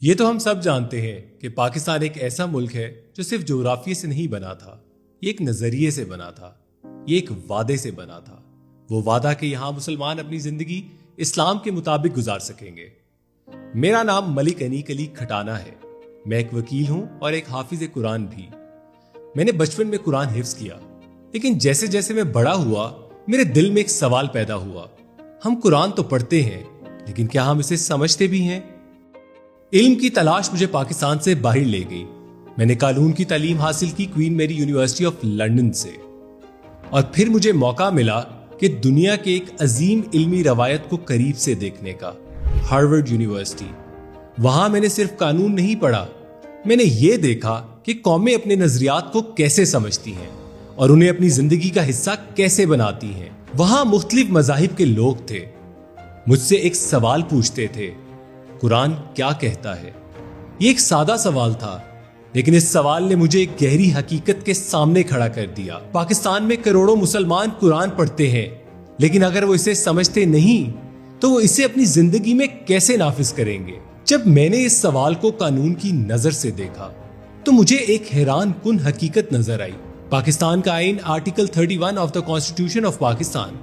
یہ تو ہم سب جانتے ہیں کہ پاکستان ایک ایسا ملک ہے جو صرف جغرافیے سے نہیں بنا تھا، یہ ایک نظریے سے بنا تھا، یہ ایک وعدے سے بنا تھا۔ وہ وعدہ کہ یہاں مسلمان اپنی زندگی اسلام کے مطابق گزار سکیں گے۔ میرا نام ملک انیک علی کھٹانا ہے، میں ایک وکیل ہوں اور ایک حافظ قرآن بھی۔ میں نے بچپن میں قرآن حفظ کیا، لیکن جیسے جیسے میں بڑا ہوا میرے دل میں ایک سوال پیدا ہوا۔ ہم قرآن تو پڑھتے ہیں، لیکن کیا ہم اسے سمجھتے بھی ہیں؟ علم کی تلاش مجھے پاکستان سے باہر لے گئی۔ میں نے قانون کی تعلیم حاصل کی کوئین میری یونیورسٹی آف لنڈن سے، اور پھر مجھے موقع ملا کہ دنیا کے ایک عظیم علمی روایت کو قریب سے دیکھنے کا، ہارورڈ یونیورسٹی۔ وہاں میں نے صرف قانون نہیں پڑھا، میں نے یہ دیکھا کہ قومیں اپنے نظریات کو کیسے سمجھتی ہیں اور انہیں اپنی زندگی کا حصہ کیسے بناتی ہیں۔ وہاں مختلف مذاہب کے لوگ تھے، مجھ سے ایک سوال پوچھتے تھے، قرآن کیا کہتا ہے؟ یہ ایک سادہ سوال تھا، لیکن اس سوال نے مجھے ایک گہری حقیقت کے سامنے کھڑا کر دیا۔ پاکستان میں کروڑوں مسلمان قرآن پڑھتے ہیں، لیکن اگر وہ اسے سمجھتے نہیں تو وہ اسے اپنی زندگی میں کیسے نافذ کریں گے؟ جب میں نے اس سوال کو قانون کی نظر سے دیکھا تو مجھے ایک حیران کن حقیقت نظر آئی۔ پاکستان کا آئین article 31 of the constitution of Pakistan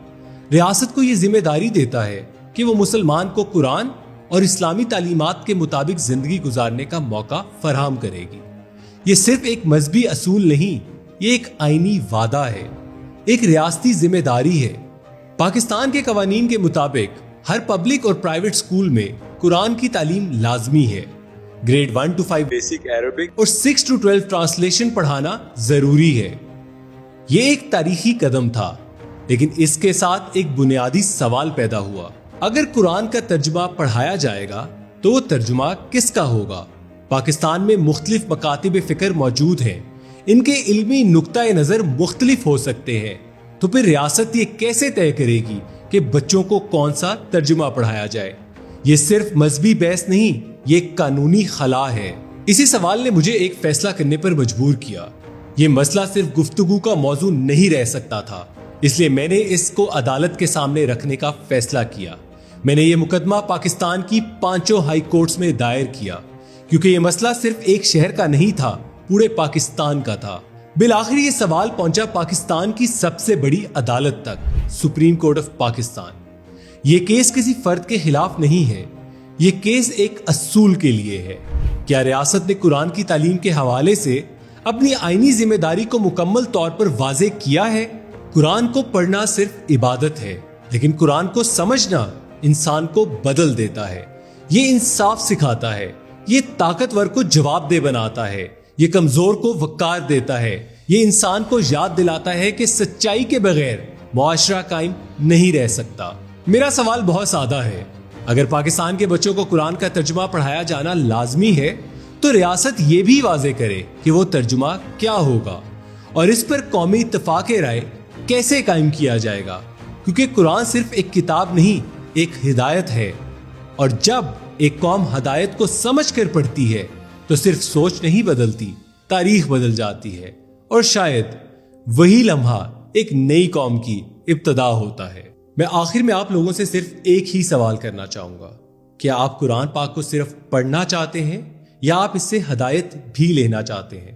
ریاست کو یہ ذمہ داری دیتا ہے کہ وہ مسلمان کو قرآن اور اسلامی تعلیمات کے مطابق زندگی گزارنے کا موقع فراہم کرے گی۔ یہ صرف ایک مذہبی اصول نہیں، یہ ایک آئینی وعدہ ہے، ایک ریاستی ذمہ داری ہے۔ پاکستان کے قوانین کے مطابق ہر پبلک اور پرائیویٹ سکول میں قرآن کی تعلیم لازمی ہے۔ گریڈ 1 to 5 بیسک عربک اور 6 to 12 ٹرانسلیشن پڑھانا ضروری ہے۔ یہ ایک تاریخی قدم تھا، لیکن اس کے ساتھ ایک بنیادی سوال پیدا ہوا۔ اگر قرآن کا ترجمہ پڑھایا جائے گا تو وہ ترجمہ کس کا ہوگا؟ پاکستان میں مختلف مکاتب فکر موجود ہیں، ان کے علمی نقطۂ نظر مختلف ہو سکتے ہیں، تو پھر ریاست یہ کیسے طے کرے گی کہ بچوں کو کون سا ترجمہ پڑھایا جائے؟ یہ صرف مذہبی بحث نہیں، یہ ایک قانونی خلا ہے۔ اسی سوال نے مجھے ایک فیصلہ کرنے پر مجبور کیا۔ یہ مسئلہ صرف گفتگو کا موضوع نہیں رہ سکتا تھا، اس لیے میں نے اس کو عدالت کے سامنے رکھنے کا فیصلہ کیا۔ میں نے یہ مقدمہ پاکستان کی 5 ہائی کورٹس میں دائر کیا، کیونکہ یہ مسئلہ صرف ایک شہر کا نہیں تھا، پورے پاکستان کا تھا۔ بالآخر یہ سوال پہنچا پاکستان کی سب سے بڑی عدالت تک، سپریم کورٹ آف پاکستان۔ یہ کیس کسی فرد کے خلاف نہیں ہے، یہ کیس ایک اصول کے لیے ہے۔ کیا ریاست نے قرآن کی تعلیم کے حوالے سے اپنی آئینی ذمہ داری کو مکمل طور پر واضح کیا ہے؟ قرآن کو پڑھنا صرف عبادت ہے، لیکن قرآن کو سمجھنا انسان کو بدل دیتا ہے۔ یہ انصاف سکھاتا ہے، یہ طاقتور کو جواب دہ بناتا ہے، یہ کمزور کو وقار دیتا ہے، یہ انسان کو یاد دلاتا ہے کہ سچائی کے بغیر معاشرہ قائم نہیں رہ سکتا۔ میرا سوال بہت سادہ ہے، اگر پاکستان کے بچوں کو قرآن کا ترجمہ پڑھایا جانا لازمی ہے تو ریاست یہ بھی واضح کرے کہ وہ ترجمہ کیا ہوگا، اور اس پر قومی اتفاق رائے کیسے قائم کیا جائے گا، کیونکہ قرآن صرف ایک کتاب نہیں، ایک ہدایت ہے، اور جب ایک قوم ہدایت کو سمجھ کر پڑھتی ہے تو صرف سوچ نہیں بدلتی، تاریخ بدل جاتی ہے، اور شاید وہی لمحہ ایک نئی قوم کی ابتدا ہوتا ہے۔ میں آخر میں آپ لوگوں سے صرف ایک ہی سوال کرنا چاہوں گا، کیا آپ قرآن پاک کو صرف پڑھنا چاہتے ہیں یا آپ اس سے ہدایت بھی لینا چاہتے ہیں؟